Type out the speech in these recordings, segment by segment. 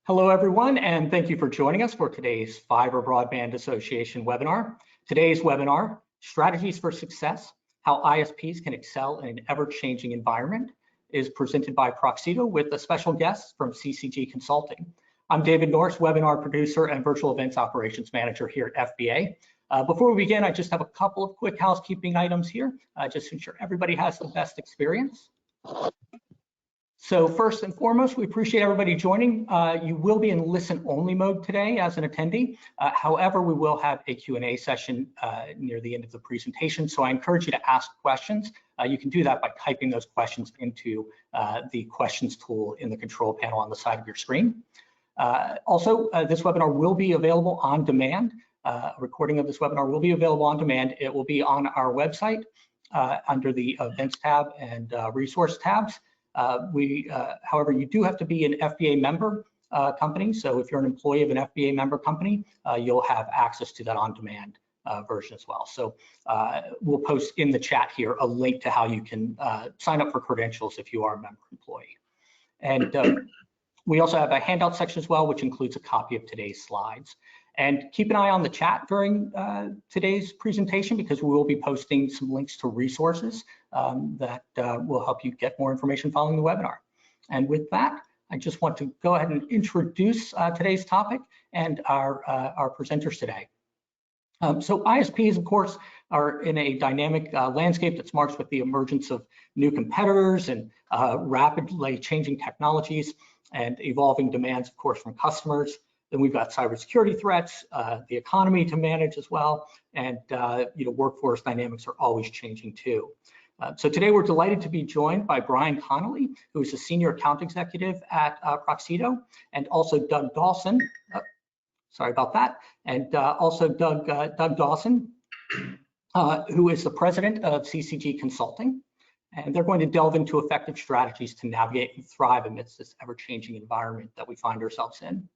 Hello, everyone, and thank you for joining us for today's Fiber Broadband Association webinar. Today's webinar, Strategies for Success, How ISPs Can Excel in an Ever-Changing Environment, is presented by Proxito with a special guest from CCG Consulting. I'm David Norris, webinar producer and virtual events operations manager here at FBA. Before we begin, I just have a couple of quick housekeeping items here, just to ensure everybody has the best experience. So first and foremost, we appreciate everybody joining. You will be in listen-only mode today as an attendee. However, we will have a Q&A session near the end of the presentation, so I encourage you to ask questions. You can do that by typing those questions into the questions tool in the control panel on the side of your screen. Also, this webinar will be available on demand. A recording of this webinar will be available on demand. It will be on our website under the events tab and resource tabs. However, you do have to be an FBA member company. So if you're an employee of an FBA member company, you'll have access to that on-demand version as well. So we'll post in the chat here a link to how you can sign up for credentials if you are a member employee. And we also have a handout section as well, which includes a copy of today's slides. And keep an eye on the chat during today's presentation, because we will be posting some links to resources that will help you get more information following the webinar. And with that, I just want to go ahead and introduce today's topic and our presenters today. So ISPs, of course, are in a dynamic landscape that's marked with the emergence of new competitors and rapidly changing technologies and evolving demands, of course, from customers. Then we've got cybersecurity threats, the economy to manage as well, and workforce dynamics are always changing too. So today we're delighted to be joined by Brian Connolly, who is a senior account executive at Proxito, and also Doug Dawson. Sorry about that. And also Doug Dawson, who is the president of CCG Consulting. And they're going to delve into effective strategies to navigate and thrive amidst this ever-changing environment that we find ourselves in.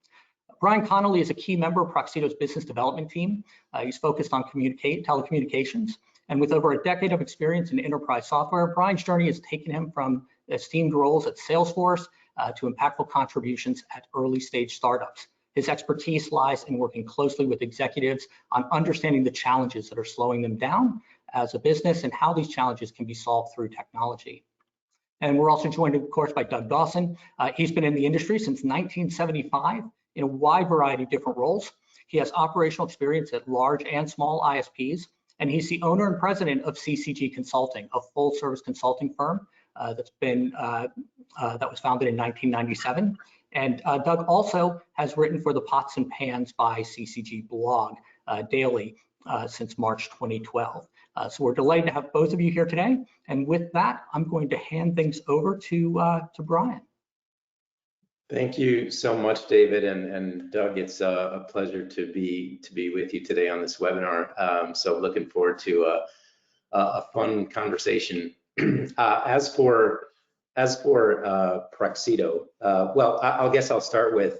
Brian Connolly is a key member of Proxito's business development team. He's focused on telecommunications, and with over a decade of experience in enterprise software, Brian's journey has taken him from esteemed roles at Salesforce to impactful contributions at early stage startups. His expertise lies in working closely with executives on understanding the challenges that are slowing them down as a business and how these challenges can be solved through technology. And we're also joined, of course, by Doug Dawson. He's been in the industry since 1975 in a wide variety of different roles. He has operational experience at large and small ISPs, and he's the owner and president of CCG Consulting, a full-service consulting firm that was founded in 1997. And Doug also has written for the Pots and Pans by CCG blog daily since March 2012. So we're delighted to have both of you here today. And with that, I'm going to hand things over to Brian. Thank you so much, David, and Doug. It's a pleasure to be with you today on this webinar. So looking forward to a fun conversation. As for Proxito, well, I guess I'll start with,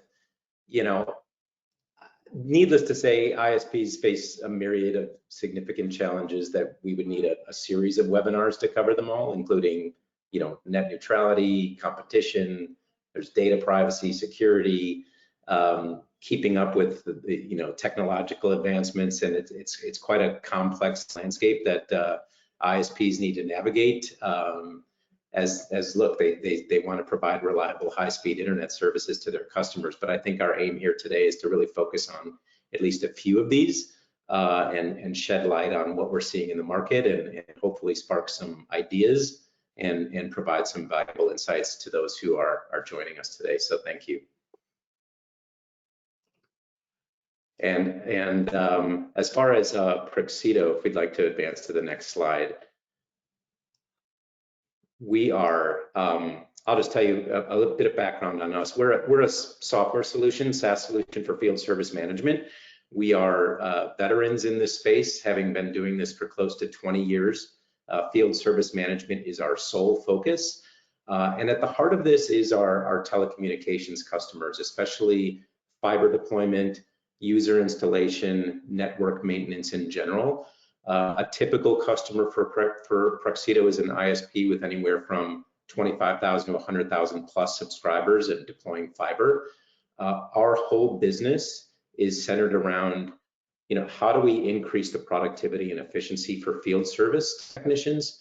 needless to say, ISPs face a myriad of significant challenges that we would need a series of webinars to cover them all, including, net neutrality, competition. There's data privacy, security, keeping up with the technological advancements, and it's quite a complex landscape that ISPs need to navigate. Look, they want to provide reliable, high-speed internet services to their customers, but I think our aim here today is to really focus on at least a few of these and shed light on what we're seeing in the market and hopefully spark some ideas and provide some valuable insights to those who are joining us today. So thank you. And as far as Proxito, if we'd like to advance to the next slide, we are, I'll just tell you a little bit of background on us. We're a software solution, SaaS solution for field service management. We are veterans in this space, having been doing this for close to 20 years. Field service management is our sole focus. And at the heart of this is our telecommunications customers, especially fiber deployment, user installation, network maintenance in general. A typical customer for Proxito is an ISP with anywhere from 25,000 to 100,000 plus subscribers and deploying fiber. our whole business is centered around, how do we increase the productivity and efficiency for field service technicians,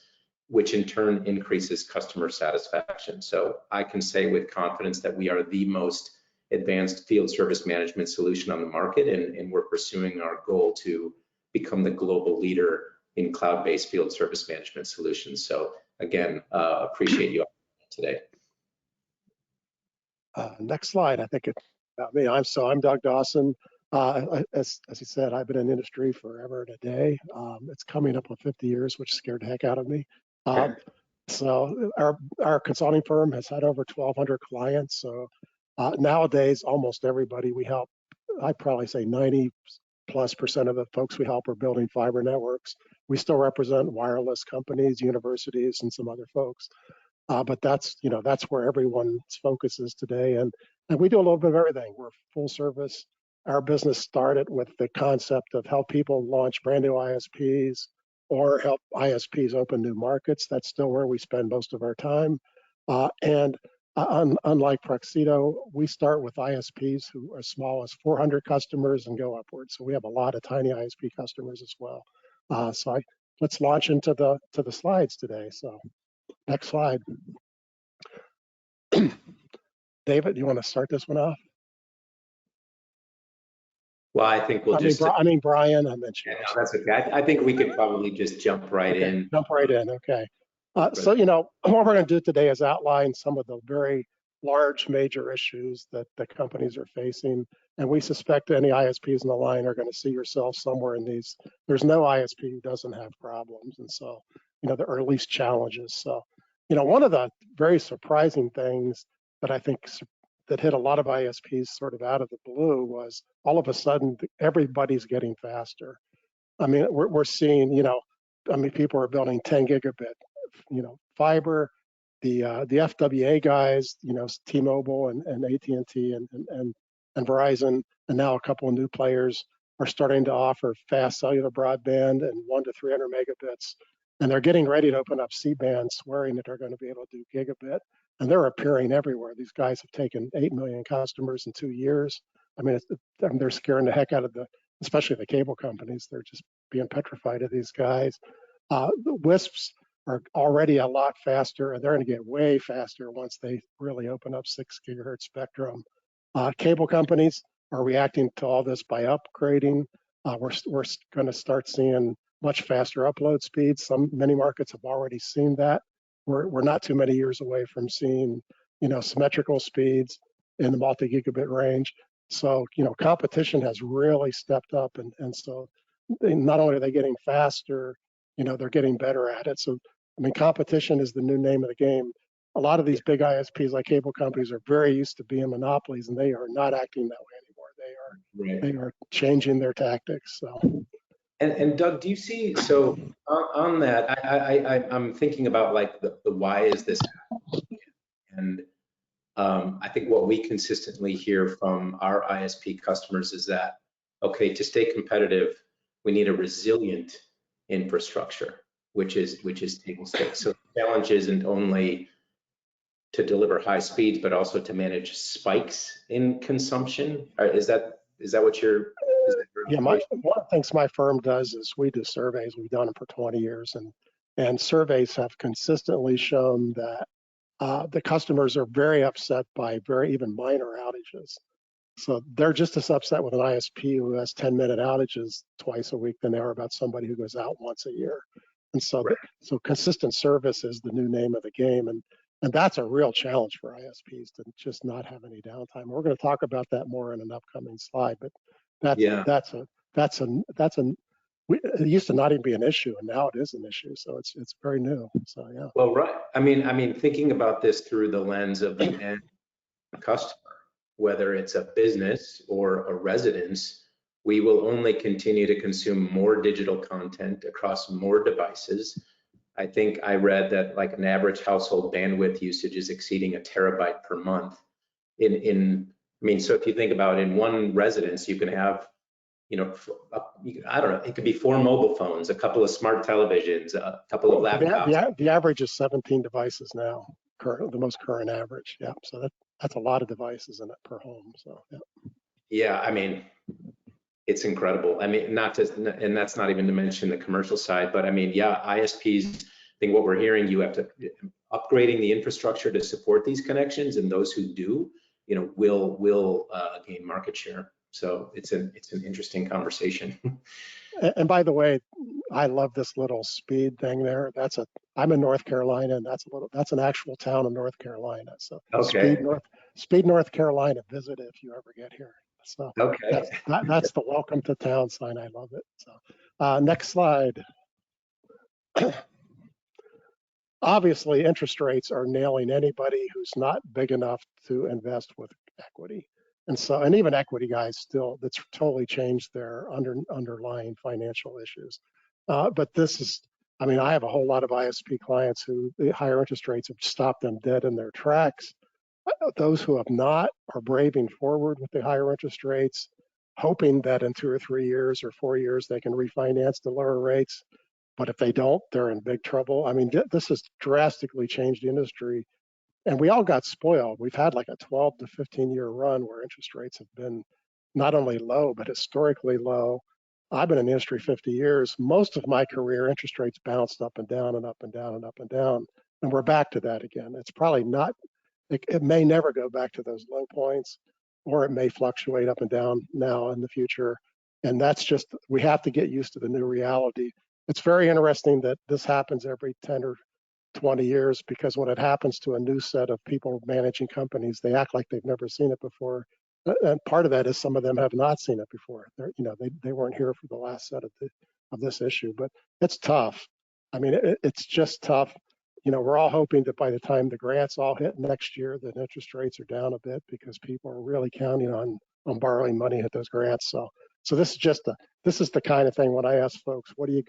which in turn increases customer satisfaction. So I can say with confidence that we are the most advanced field service management solution on the market, and we're pursuing our goal to become the global leader in cloud-based field service management solutions. So again, appreciate you today. Next slide. I think it's about me. I'm Doug Dawson. As you said, I've been in the industry forever and a day. It's coming up on 50 years, which scared the heck out of me. So our consulting firm has had over 1,200 clients. So nowadays, almost everybody we help, I'd probably say 90+% of the folks we help are building fiber networks. We still represent wireless companies, universities, and some other folks. But that's where everyone's focus is today. And we do a little bit of everything. We're full service. Our business started with the concept of help people launch brand new ISPs or help ISPs open new markets. That's still where we spend most of our time. And unlike Proxito, we start with ISPs who are as small as 400 customers and go upwards. So we have a lot of tiny ISP customers as well. Let's launch into the slides today. So next slide. David, you want to start this one off? Well, I think we'll Brian, I mentioned. Yeah, no, that's okay. I think we could probably just jump right in. Jump right in, okay. So, what we're going to do today is outline some of the very large major issues that the companies are facing. And we suspect any ISPs in the line are going to see yourself somewhere in these. There's no ISP who doesn't have problems. And so, there are at least challenges. So, one of the very surprising things that I think that hit a lot of ISPs sort of out of the blue was all of a sudden everybody's getting faster. I mean, we're seeing, people are building 10 gigabit, fiber. The FWA guys, T-Mobile and AT&T and Verizon, and now a couple of new players are starting to offer fast cellular broadband and 1 to 300 megabits. And they're getting ready to open up C-band, swearing that they're going to be able to do gigabit. And they're appearing everywhere. These guys have taken 8 million customers in 2 years. I mean, they're scaring the heck out of especially the cable companies. They're just being petrified of these guys. The WISPs are already a lot faster, and they're going to get way faster once they really open up 6 gigahertz spectrum. Cable companies are reacting to all this by upgrading. We're going to start seeing much faster upload speeds. Many markets have already seen that. We're not too many years away from seeing, symmetrical speeds in the multi-gigabit range. So, competition has really stepped up, and so not only are they getting faster, they're getting better at it. So, I mean, competition is the new name of the game. A lot of these big ISPs, like cable companies, are very used to being monopolies, and they are not acting that way anymore. They are changing their tactics. So. And Doug, do you see, so on that, I'm thinking about like the why is this happening? And I think what we consistently hear from our ISP customers is that, okay, to stay competitive, we need a resilient infrastructure, which is table stakes. So the challenge isn't only to deliver high speeds, but also to manage spikes in consumption. Is that what you're? Yeah, one of the things my firm does is we do surveys. We've done them for 20 years, and surveys have consistently shown that the customers are very upset by even minor outages. So they're just as upset with an ISP who has 10-minute outages twice a week than they are about somebody who goes out once a year. And so, so consistent service is the new name of the game, and that's a real challenge for ISPs to just not have any downtime. We're going to talk about that more in an upcoming slide, but it used to not even be an issue, and now it is an issue. So it's very new. So yeah. Well, right. I mean, thinking about this through the lens of the end customer, whether it's a business or a residence, we will only continue to consume more digital content across more devices. I think I read that like an average household bandwidth usage is exceeding 1 terabyte per month. So if you think about in one residence, you can have, I don't know, it could be 4 mobile phones, a couple of smart televisions, a couple of laptops. The average is 17 devices now, the most current average. Yeah, so that's a lot of devices in it per home. So yeah. Yeah, I mean, it's incredible. I mean, and that's not even to mention the commercial side, but I mean, yeah, ISPs, I think what we're hearing, you have to upgrading the infrastructure to support these connections, and those who do, will gain market share. So it's an interesting conversation. And by the way, I love this little speed thing there. I'm in North Carolina, and that's an actual town in North Carolina. So Okay. Speed, North Carolina. Visit it if you ever get here. So Okay. that's the welcome to town sign. I love it. So next slide. Obviously, interest rates are nailing anybody who's not big enough to invest with equity. And even equity guys still, that's totally changed their underlying financial issues. But I mean, I have a whole lot of ISP clients who the higher interest rates have stopped them dead in their tracks. Those who have not are braving forward with the higher interest rates, hoping that in 2 or 3 years or 4 years they can refinance the lower rates. But if they don't, they're in big trouble. I mean, this has drastically changed the industry, and we all got spoiled. We've had like a 12 to 15-year run where interest rates have been not only low, but historically low. I've been in the industry 50 years. Most of my career, interest rates bounced up and down and up and down and up and down, and we're back to that again. It's probably not, it may never go back to those low points, or it may fluctuate up and down now in the future. And that's just, we have to get used to the new reality. It's very interesting that this happens every 10 or 20 years, because when it happens to a new set of people managing companies, they act like they've never seen it before. And part of that is some of them have not seen it before. They weren't here for the last set of this issue, but it's tough. I mean, it's just tough. We're all hoping that by the time the grants all hit next year, that interest rates are down a bit, because people are really counting on borrowing money at those grants. So this is the kind of thing when I ask folks, what do you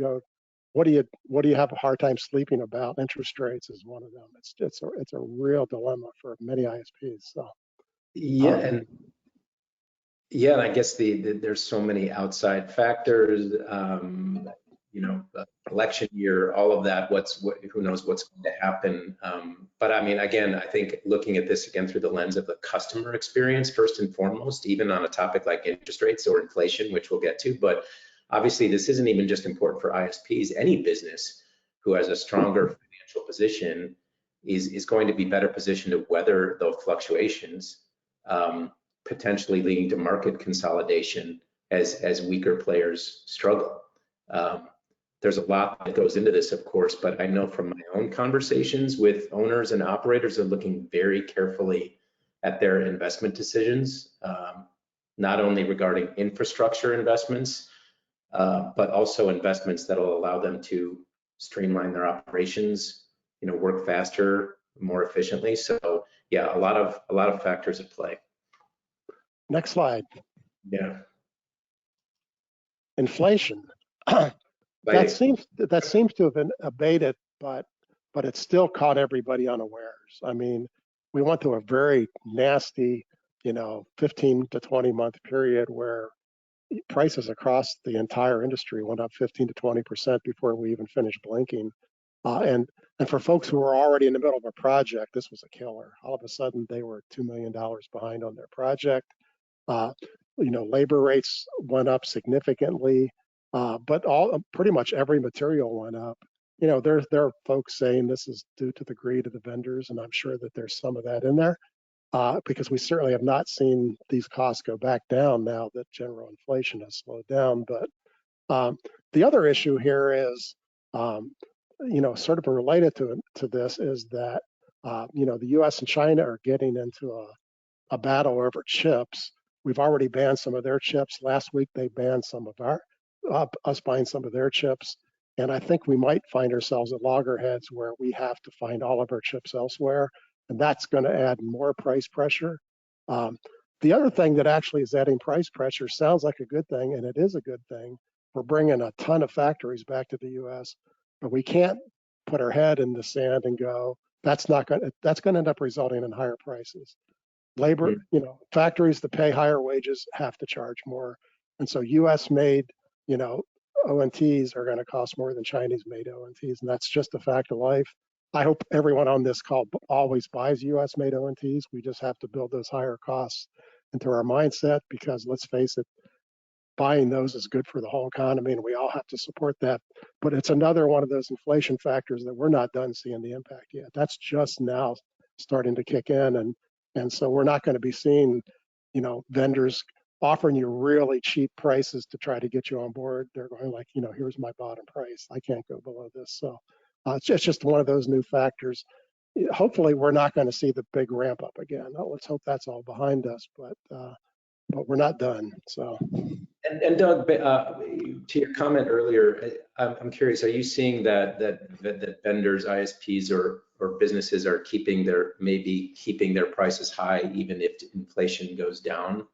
have a hard time sleeping about? Interest rates is one of them. It's a real dilemma for many ISPs. So Yeah, and I guess there's so many outside factors, election year, all of that, who knows what's going to happen. But I mean, again, I think looking at this again through the lens of the customer experience, first and foremost, even on a topic like interest rates or inflation, which we'll get to, but obviously this isn't even just important for ISPs. Any business who has a stronger financial position is going to be better positioned to weather those fluctuations, potentially leading to market consolidation as weaker players struggle. There's a lot that goes into this, of course, but I know from my own conversations with owners and operators are looking very carefully at their investment decisions, not only regarding infrastructure investments, but also investments that will allow them to streamline their operations, work faster, more efficiently. So yeah, a lot of factors at play. Next slide. Yeah. Inflation. That seems to have been abated, but it still caught everybody unawares. I mean, we went through a very nasty, 15 to 20 month period where prices across the entire industry went up 15 to 20% before we even finished blinking. And for folks who were already in the middle of a project, this was a killer. All of a sudden, they were $2 million behind on their project. Labor rates went up significantly, but pretty much every material went up. There are folks saying this is due to the greed of the vendors, and I'm sure that there's some of that in there, because we certainly have not seen these costs go back down now that general inflation has slowed down. But the other issue here is, sort of related to this, is that the U.S. and China are getting into a battle over chips. We've already banned some of their chips. Last week, they banned some of us buying some of their chips. And I think we might find ourselves at loggerheads where we have to find all of our chips elsewhere. And that's going to add more price pressure. The other thing that actually is adding price pressure sounds like a good thing, and it is a good thing. We're bringing a ton of factories back to the U.S., but we can't put our head in the sand and go, that's going to end up resulting in higher prices. Labor, factories that pay higher wages have to charge more. And so US made, ONTs are going to cost more than Chinese made ONTs. And that's just a fact of life. I hope everyone on this call always buys US made ONTs. We just have to build those higher costs into our mindset, because let's face it, buying those is good for the whole economy, and we all have to support that. But it's another one of those inflation factors that we're not done seeing the impact yet. That's just now starting to kick in, and so we're not going to be seeing, vendors offering you really cheap prices to try to get you on board. They're going like, here's my bottom price. I can't go below this. So it's just one of those new factors. Hopefully, we're not going to see the big ramp up again. Let's hope that's all behind us. But we're not done. So. And Doug, to your comment earlier, I'm curious, are you seeing that vendors, ISPs, or businesses are maybe keeping their prices high even if inflation goes down?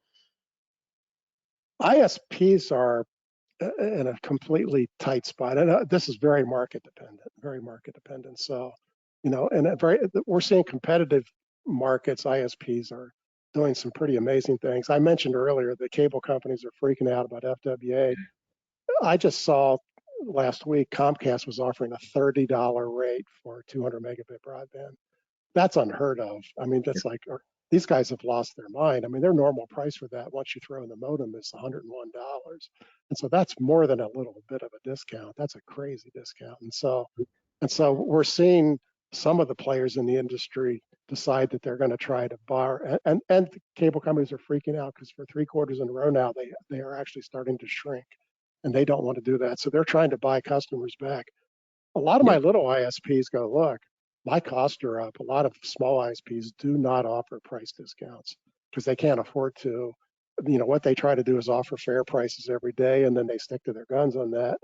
ISPs are in a completely tight spot, and this is very market dependent. So, we're seeing competitive markets. ISPs are doing some pretty amazing things. I mentioned earlier the cable companies are freaking out about FWA. I just saw last week Comcast was offering a $30 rate for 200 megabit broadband. That's unheard of. I mean, that's like, these guys have lost their mind. I mean, their normal price for that, once you throw in the modem, is $101. And so that's more than a little bit of a discount. That's a crazy discount. And so we're seeing some of the players in the industry decide that they're going to try to bar, and the cable companies are freaking out, because for 3 quarters in a row now, they are actually starting to shrink, and they don't want to do that. So they're trying to buy customers back. A lot of my little ISPs go, look, my costs are up. A lot of small ISPs do not offer price discounts because they can't afford to. What they try to do is offer fair prices every day, and then they stick to their guns on that.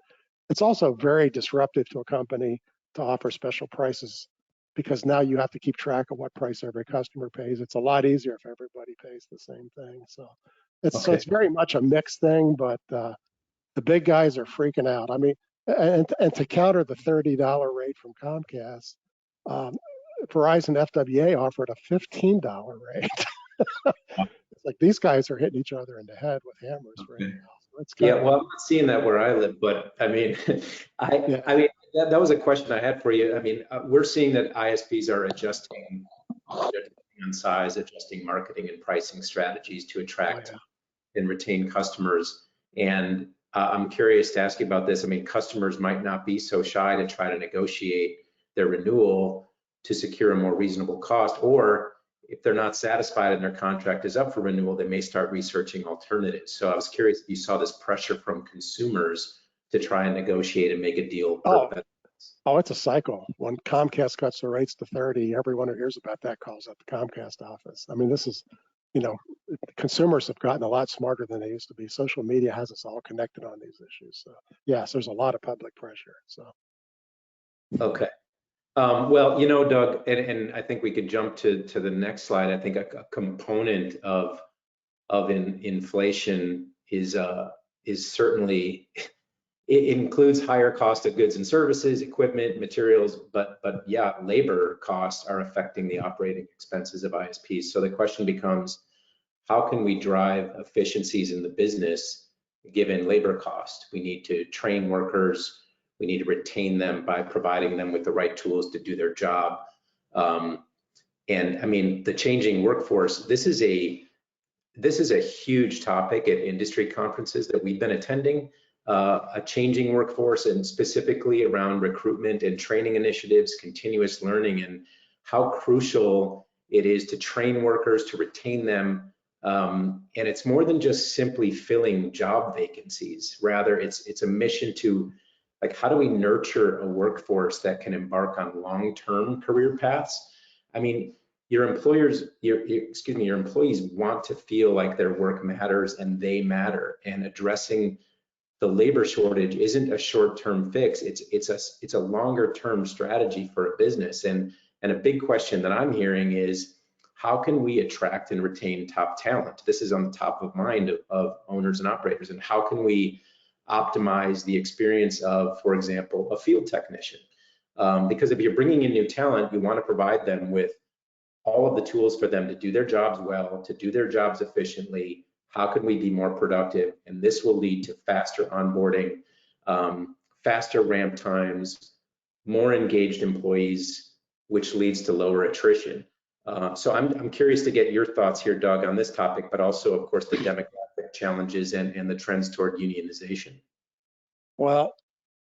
It's also very disruptive to a company to offer special prices, because now you have to keep track of what price every customer pays. It's a lot easier if everybody pays the same thing. So it's very much a mixed thing, but the big guys are freaking out. I mean, and to counter the $30 rate from Comcast, Verizon FWA offered a $15 rate. It's like these guys are hitting each other in the head with hammers right now. So well, I'm not seeing that where I live, but I mean, I mean that was a question I had for you. I mean, we're seeing that ISPs are adjusting on size, adjusting marketing and pricing strategies to attract and retain customers. And I'm curious to ask you about this. I mean, customers might not be so shy to try to negotiate their renewal to secure a more reasonable cost, or if they're not satisfied and their contract is up for renewal, they may start researching alternatives. So I was curious if you saw this pressure from consumers to try and negotiate and make a deal. Oh, it's a cycle. When Comcast cuts the rates to 30, everyone who hears about that calls up the Comcast office. I mean, this is, consumers have gotten a lot smarter than they used to be. Social media has us all connected on these issues. So yes, there's a lot of public pressure. So. Okay. Well, Doug, and I think we could jump to the next slide. I think a component of inflation is certainly, it includes higher cost of goods and services, equipment, materials, but yeah, labor costs are affecting the operating expenses of ISPs. So the question becomes, how can we drive efficiencies in the business given labor cost? We need to train workers. We need to retain them by providing them with the right tools to do their job. And I mean, the changing workforce, this is a huge topic at industry conferences that we've been attending, a changing workforce, and specifically around recruitment and training initiatives, continuous learning, and how crucial it is to train workers, to retain them. And it's more than just simply filling job vacancies. Rather, it's a mission to, like, how do we nurture a workforce that can embark on long-term career paths? I mean, your employees want to feel like their work matters and they matter. And addressing the labor shortage isn't a short-term fix. It's a longer-term strategy for a business. And a big question that I'm hearing is, how can we attract and retain top talent? This is on the top of mind of owners and operators. And how can we optimize the experience of, for example, a field technician? Because if you're bringing in new talent, you want to provide them with all of the tools for them to do their jobs well, to do their jobs efficiently. How can we be more productive? And this will lead to faster onboarding, faster ramp times, more engaged employees, which leads to lower attrition. So I'm curious to get your thoughts here, Doug, on this topic, but also, of course, the demographic challenges and the trends toward unionization. Well,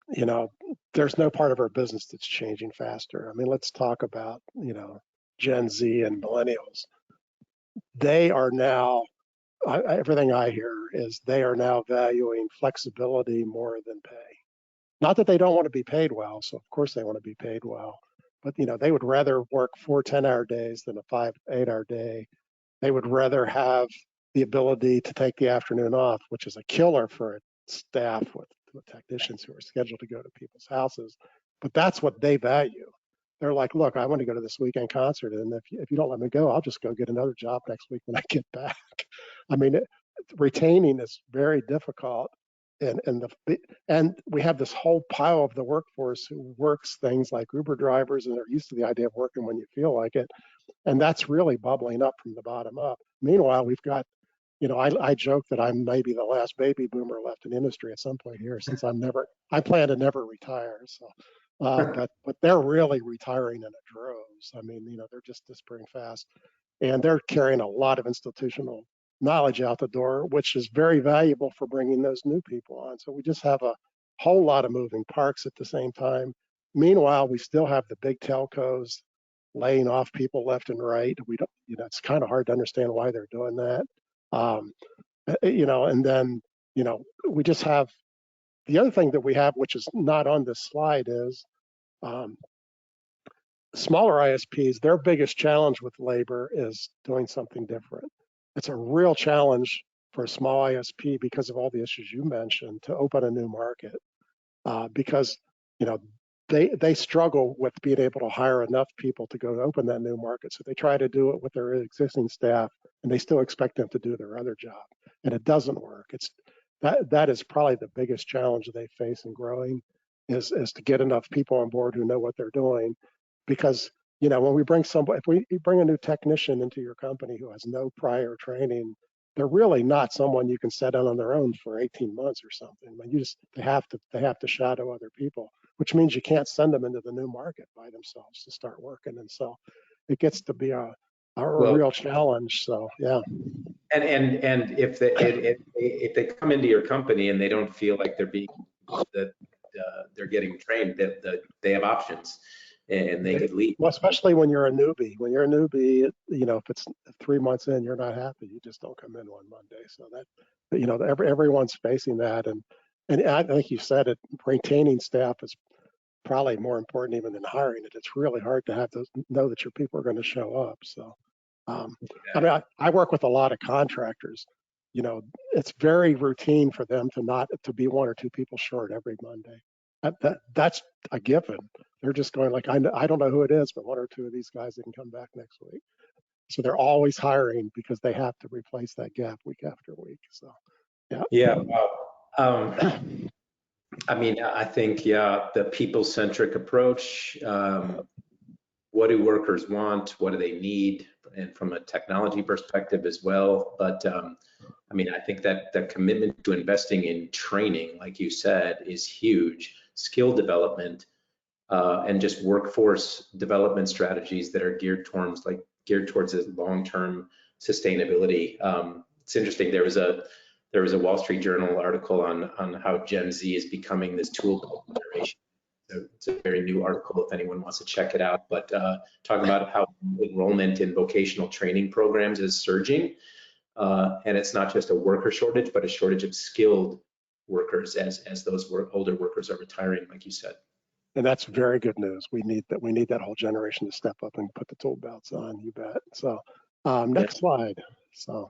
you know, there's no part of our business that's changing faster. I mean, let's talk about, Gen Z and millennials. They are now, everything I hear is they are now valuing flexibility more than pay. Not that they don't want to be paid well, so of course they want to be paid well, but they would rather work 4 10-hour days than a 5 8-hour day. They would rather have the ability to take the afternoon off, which is a killer for a staff with technicians who are scheduled to go to people's houses. But that's what they value. They're like, look, I want to go to this weekend concert, and if you don't let me go, I'll just go get another job next week when I get back. I mean, retaining is very difficult, and we have this whole pile of the workforce who works things like Uber drivers, and they're used to the idea of working when you feel like it. And that's really bubbling up from the bottom up. Meanwhile, we've got, I joke that I'm maybe the last baby boomer left in industry at some point here, since I plan to never retire. So, but they're really retiring in a droves. I mean, they're just disappearing fast, and they're carrying a lot of institutional knowledge out the door, which is very valuable for bringing those new people on. So we just have a whole lot of moving parts at the same time. Meanwhile, we still have the big telcos laying off people left and right. We don't, it's kind of hard to understand why they're doing that. And then, we just have the other thing that we have, which is not on this slide, is smaller ISPs. Their biggest challenge with labor is doing something different. It's a real challenge for a small ISP because of all the issues you mentioned to open a new market, because they struggle with being able to hire enough people to go open that new market. So they try to do it with their existing staff, and they still expect them to do their other job, and it doesn't work. That is probably the biggest challenge they face in growing, is to get enough people on board who know what they're doing. Because when we bring if we bring a new technician into your company who has no prior training, they're really not someone you can set in on their own for 18 months or something. I mean, they have to shadow other people, which means you can't send them into the new market by themselves to start working. And so it gets to be a real challenge. So, yeah. And if they come into your company and they don't feel like they're getting trained, that they have options and they could leave. Well, especially when you're a newbie. When you're a newbie, if it's 3 months in, you're not happy. You just don't come in one Monday. So everyone's facing that, and I think you said it. Retaining staff is probably more important even than hiring it. It's really hard to know that your people are going to show up. So, I mean, I work with a lot of contractors. It's very routine for them to be 1 or 2 people short every Monday. That's a given. They're just going like, I don't know who it is, but 1 or 2 of these guys that can come back next week. So they're always hiring because they have to replace that gap week after week. So, yeah. Yeah. Wow. I mean, I think, the people-centric approach, what do workers want? What do they need? And from a technology perspective as well. But I mean, I think that the commitment to investing in training, like you said, is huge. Skill development and just workforce development strategies that are geared towards long-term sustainability. It's interesting. There was a Wall Street Journal article on how Gen Z is becoming this tool generation. So it's a very new article if anyone wants to check it out. But talking about how enrollment in vocational training programs is surging. And it's not just a worker shortage, but a shortage of skilled workers as those older workers are retiring, like you said. And that's very good news. We need that whole generation to step up and put the tool belts on. You bet. So, next slide. So,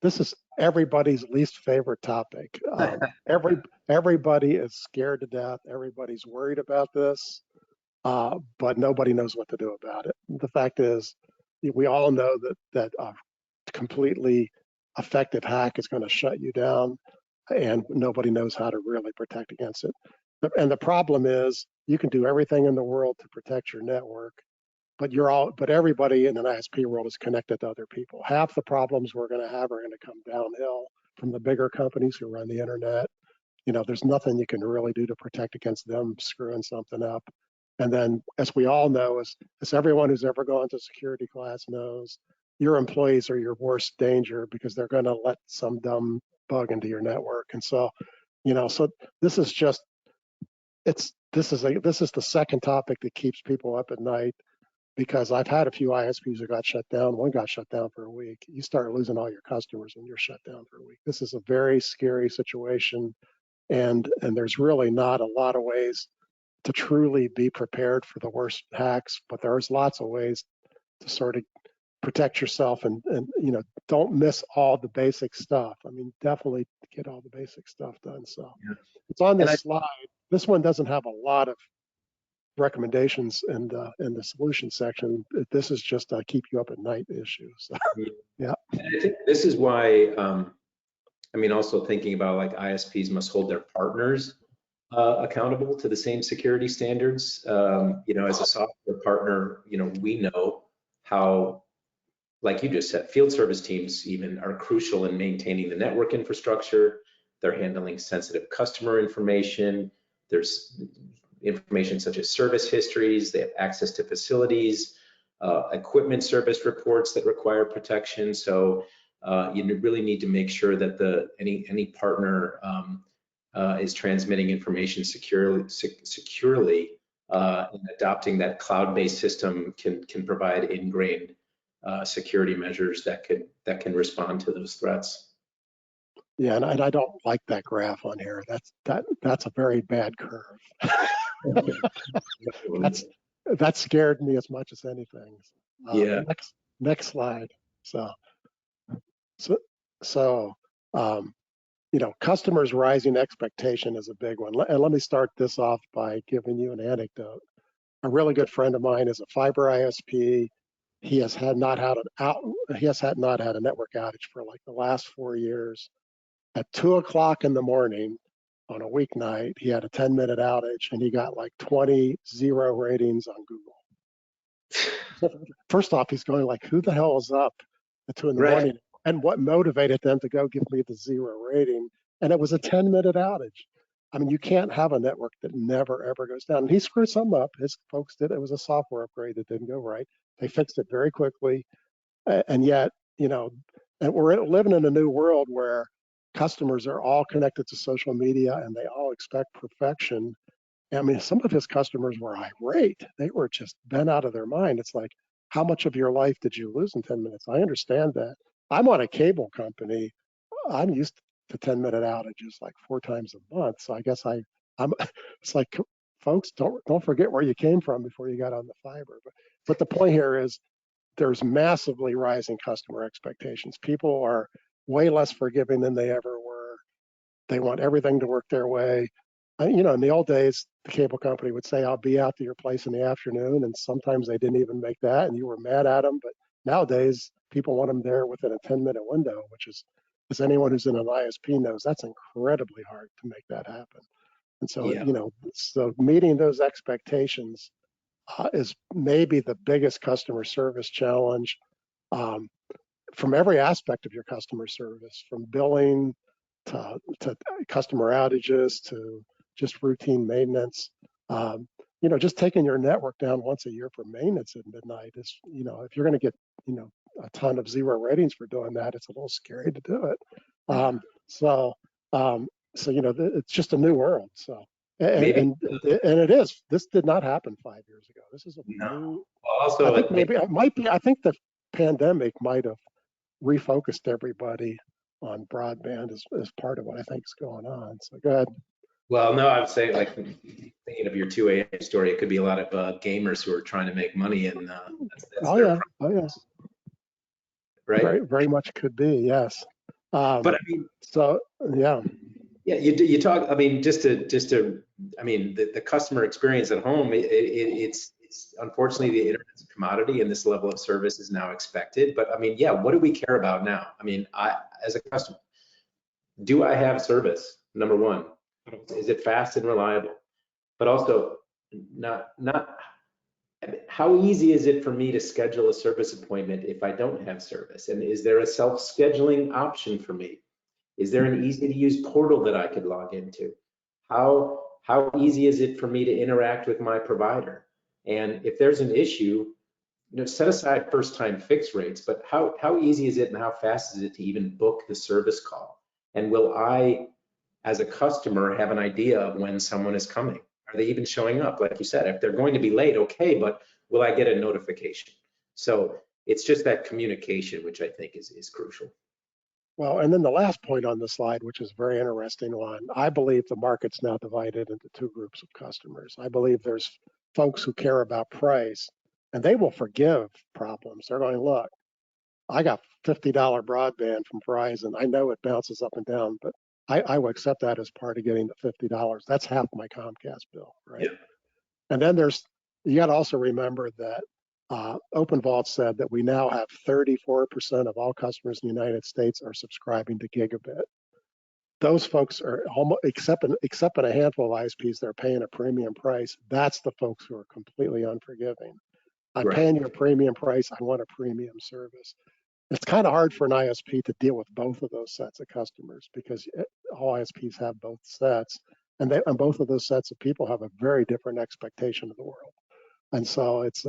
this is everybody's least favorite topic. Everybody is scared to death. Everybody's worried about this, but nobody knows what to do about it. The fact is, we all know that a completely effective hack is going to shut you down, and nobody knows how to really protect against it. And the problem is, you can do everything in the world to protect your network, but everybody in an ISP world is connected to other people. Half the problems we're going to have are going to come downhill from the bigger companies who run the internet. There's nothing you can really do to protect against them screwing something up. And then, as we all know, as everyone who's ever gone to security class knows, your employees are your worst danger because they're going to let some dumb bug into your network. And so, so this is just, this is the second topic that keeps people up at night, because I've had a few ISPs that got shut down. One got shut down for a week. You start losing all your customers when you're shut down for a week. This is a very scary situation, and there's really not a lot of ways to truly be prepared for the worst hacks, but there's lots of ways to sort of protect yourself and don't miss all the basic stuff. I mean, definitely get all the basic stuff done. So it's on this slide. This one doesn't have a lot of recommendations in the solution section. This is just a keep you up at night issue. So, yeah. And I think this is why, I mean, also thinking about like ISPs must hold their partners accountable to the same security standards. As a software partner, we know how, like you just said, field service teams even are crucial in maintaining the network infrastructure. They're handling sensitive customer information. There's information such as service histories. They have access to facilities, equipment service reports that require protection. So you really need to make sure that any partner is transmitting information securely, and adopting that cloud-based system can provide ingrained security measures that can respond to those threats. Yeah, and I don't like that graph on here. That's a very bad curve. That scared me as much as anything. Yeah. Next slide. So customers' rising expectation is a big one. And let me start this off by giving you an anecdote. A really good friend of mine is a fiber ISP. He has not had a network outage for like the last 4 years. At 2 o'clock in the morning on a weeknight, he had a 10-minute outage and he got like 20 0 ratings on Google. First off, he's going like, who the hell is up at 2 in the morning? And what motivated them to go give me the 0 rating? And it was a 10-minute outage. I mean, you can't have a network that never, ever goes down. And he screwed some up. His folks did. It was a software upgrade that didn't go right. They fixed it very quickly. And yet, and we're living in a new world where customers are all connected to social media and they all expect perfection. I mean, some of his customers were irate. They were just bent out of their mind. It's like, how much of your life did you lose in 10 minutes? I understand that. I'm on a cable company. I'm used to 10-minute outages like 4 times a month. So I guess I'm. It's like, folks, don't forget where you came from before you got on the fiber. But the point here is there's massively rising customer expectations. People are way less forgiving than they ever were. They want everything to work their way. In the old days, the cable company would say, I'll be out to your place in the afternoon. And sometimes they didn't even make that and you were mad at them. But nowadays, people want them there within a 10-minute window, which is, as anyone who's in an ISP knows, that's incredibly hard to make that happen. And so, so meeting those expectations is maybe the biggest customer service challenge from every aspect of your customer service, from billing to customer outages to just routine maintenance. Just taking your network down once a year for maintenance at midnight is, if you're going to get, a ton of 0 ratings for doing that, it's a little scary to do it. So it's just a new world. So, and it is. This did not happen 5 years ago. This is a new. Also, I think maybe it might be. I think the pandemic might have refocused everybody on broadband as part of what I think is going on. So go ahead. Well, no, I would say, like, thinking of your 2 a.m. story, it could be a lot of gamers who are trying to make money, and that's yeah. Right. Very, very much could be, yes. But I mean, so yeah. Yeah, you talk. I mean, I mean, the customer experience at home. It's unfortunately the internet's a commodity, and this level of service is now expected. But I mean, yeah, what do we care about now? I mean, as a customer, do I have service? Number one, is it fast and reliable? But also, not how easy is it for me to schedule a service appointment if I don't have service? And is there a self-scheduling option for me? Is there an easy to use portal that I could log into? How easy is it for me to interact with my provider? And if there's an issue, set aside first time fix rates, but how easy is it and how fast is it to even book the service call? And will I, as a customer, have an idea of when someone is coming? Are they even showing up? Like you said, if they're going to be late, okay, but will I get a notification? So it's just that communication, which I think is crucial. Well, and then the last point on the slide, which is a very interesting one, I believe the market's now divided into two groups of customers. I believe there's folks who care about price, and they will forgive problems. They're going, look, I got $50 broadband from Verizon. I know it bounces up and down, but I will accept that as part of getting the $50. That's half my Comcast bill, right? Yeah. And then you got to also remember that OpenVault said that we now have 34% of all customers in the United States are subscribing to gigabit. Those folks are almost, except in a handful of ISPs, they're paying a premium price. That's the folks who are completely unforgiving. I'm paying you a premium price. I want a premium service. It's kind of hard for an ISP to deal with both of those sets of customers because all ISPs have both sets, and both of those sets of people have a very different expectation of the world. And so it's,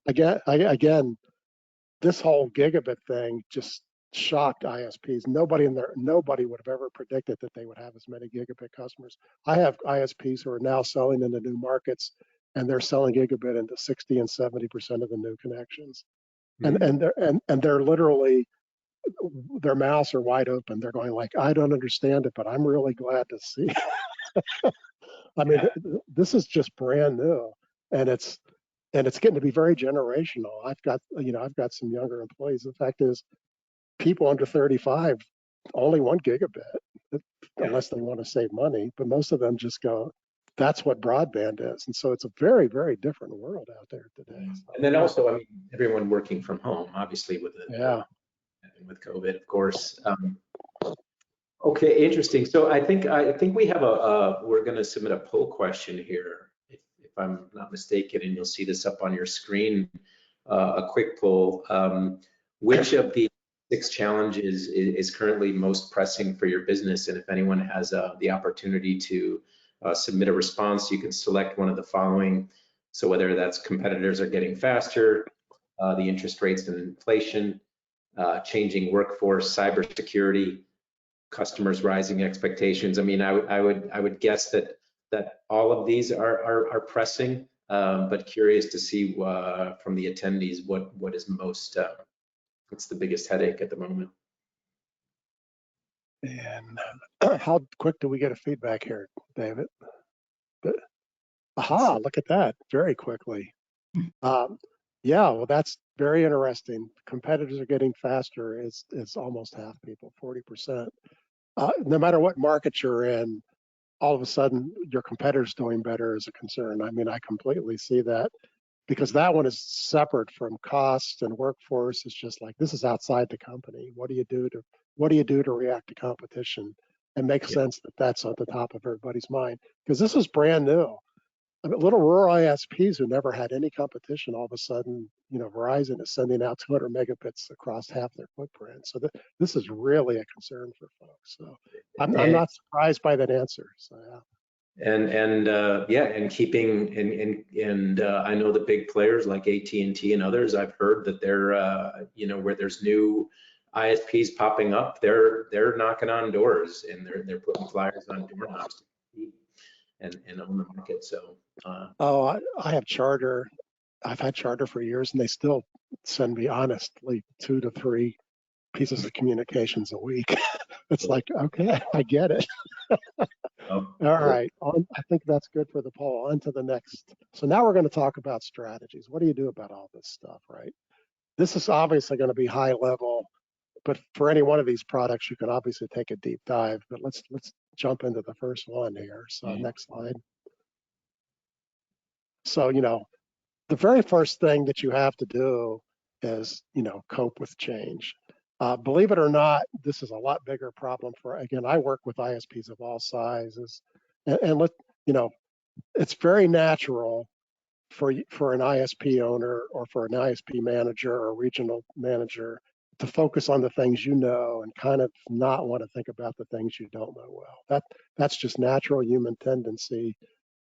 again, this whole gigabit thing just shocked ISPs. Nobody would have ever predicted that they would have as many gigabit customers. I have ISPs who are now selling into new markets, and they're selling gigabit into 60 and 70% of the new connections. And they're literally, their mouths are wide open. They're going like, I don't understand it, but I'm really glad to see. I mean, this is just brand new, and it's getting to be very generational. I've got some younger employees. The fact is, people under 35 only want gigabit, unless they want to save money. But most of them just go, that's what broadband is. And so it's a very, very different world out there today. And then also, I mean, everyone working from home, obviously with with COVID, of course. Okay, interesting. So I think we have we're going to submit a poll question here, if I'm not mistaken, and you'll see this up on your screen. A quick poll. Which of the 6 challenges is currently most pressing for your business? And if anyone has the opportunity to submit a response, you can select one of the following. So whether that's competitors are getting faster, the interest rates and inflation, changing workforce, cybersecurity, customers' rising expectations. I mean, I would guess that all of these are pressing, but curious to see from the attendees what is most what's the biggest headache at the moment. And how quick do we get a feedback here, David? Aha, look at that, very quickly. Yeah, well, that's very interesting. Competitors are getting faster. It's almost half people, 40%. No matter what market you're in, all of a sudden your competitor's doing better is a concern. I mean, I completely see that because that one is separate from cost and workforce. It's just like, this is outside the company. What do you do to react to competition? And make sense that that's at the top of everybody's mind, because this is brand new. I mean, little rural ISPs who never had any competition, all of a sudden, Verizon is sending out 200 megabits across half their footprint. So this is really a concern for folks. So I'm not surprised by that answer. So yeah. And keeping and I know the big players like AT&T and others. I've heard that they're where there's new ISPs popping up, they're knocking on doors and they're putting flyers on doorknobs and own the market. So I have Charter. I've had Charter for years, and they still send me honestly 2 to 3 pieces of communications a week. It's like, okay, I get it. All right, I think that's good for the poll. On to the next. So now we're going to talk about strategies. What do you do about all this stuff, right? This is obviously going to be high level, but for any one of these products, you can obviously take a deep dive. But let's jump into the first one here. So next slide. So the very first thing that you have to do is cope with change. Believe it or not, this is a lot bigger problem again, I work with ISPs of all sizes, and it's very natural for an ISP owner or for an ISP manager or regional manager to focus on the things and kind of not want to think about the things you don't know well. That's just natural human tendency.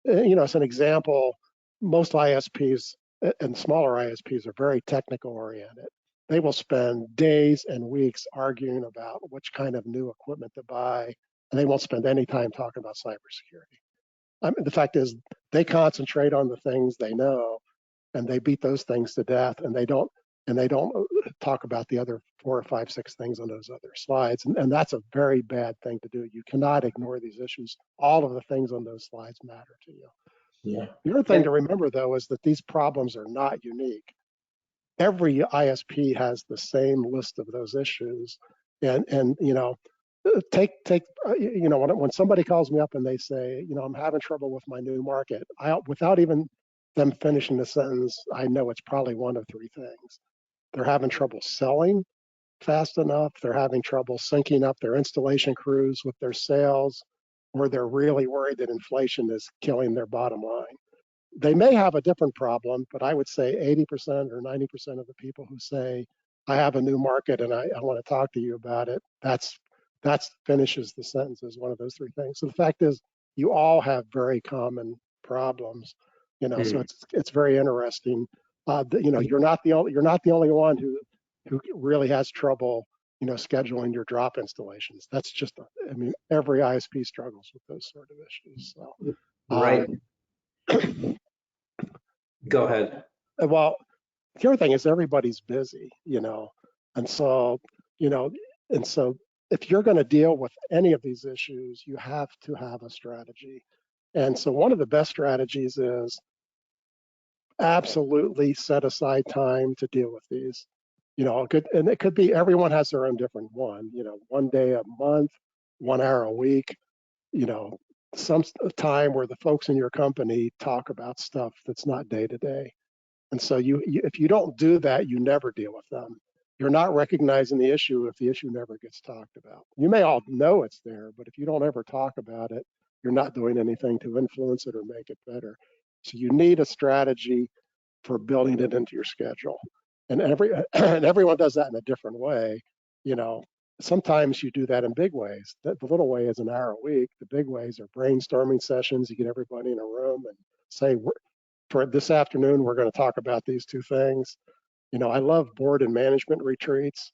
As an example, most ISPs and smaller ISPs are very technical oriented. They will spend days and weeks arguing about which kind of new equipment to buy, and they won't spend any time talking about cybersecurity. I mean, the fact is, they concentrate on the things they know, and they beat those things to death, and they don't talk about the other 4 or 5, 6 things on those other slides. And that's a very bad thing to do. You cannot ignore these issues. All of the things on those slides matter to you. Yeah. The other thing to remember, though, is that these problems are not unique. Every ISP has the same list of those issues. And you know, you know, when somebody calls me up and they say, you know, I'm having trouble with my new market, without even them finishing the sentence, I know it's probably one of 3 things. They're having trouble selling fast enough, they're having trouble syncing up their installation crews with their sales, or they're really worried that inflation is killing their bottom line. They may have a different problem, but I would say 80% or 90% of the people who say, I have a new market and I want to talk to you about it, that finishes the sentence as one of those 3 things. So the fact is, you all have very common problems, you know. So it's very interesting. You know, you're not the only one who really has trouble, you know, scheduling your drop installations. That's just, I mean, every ISP struggles with those sort of issues. So, right. Go ahead. Well, the other thing is everybody's busy, you know, and so, you know, and so if you're going to deal with any of these issues, you have to have a strategy. And so one of the best strategies is absolutely set aside time to deal with these. You know, and it could be everyone has their own different one, you know, 1 day a month, 1 hour a week, you know, some time where the folks in your company talk about stuff that's not day to day. And so if you don't do that, you never deal with them. You're not recognizing the issue if the issue never gets talked about. You may all know it's there, but if you don't ever talk about it, you're not doing anything to influence it or make it better. So you need a strategy for building it into your schedule. And everyone does that in a different way. You know, sometimes you do that in big ways. The little way is an hour a week. The big ways are brainstorming sessions. You get everybody in a room and say, for this afternoon, we're going to talk about these 2 things. You know, I love board and management retreats.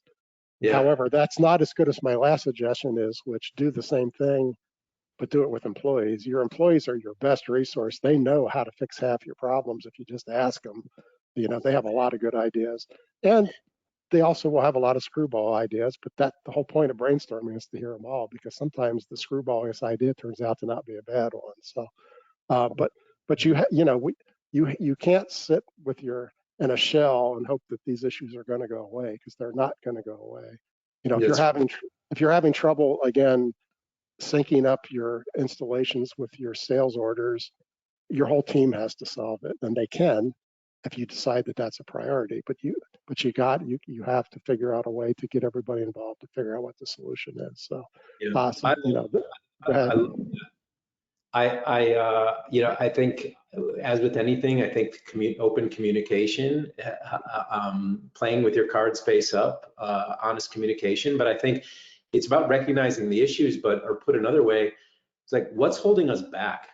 Yeah. However, that's not as good as my last suggestion is, which do the same thing, but do it with employees. Your employees are your best resource. They know how to fix half your problems if you just ask them. You know, they have a lot of good ideas. And they also will have a lot of screwball ideas, but the whole point of brainstorming is to hear them all, because sometimes the screwballiest idea turns out to not be a bad one. So, but you know, you can't sit with in a shell and hope that these issues are going to go away, because they're not going to go away. You know, if you're having trouble again syncing up your installations with your sales orders, your whole team has to solve it, and they can if you decide that that's a priority. But you have to figure out a way to get everybody involved to figure out what the solution is. So, you know, go ahead. You know, I think, as with anything, I think open communication, playing with your cards face up, honest communication. But I think it's about recognizing the issues, or put another way, it's like, what's holding us back?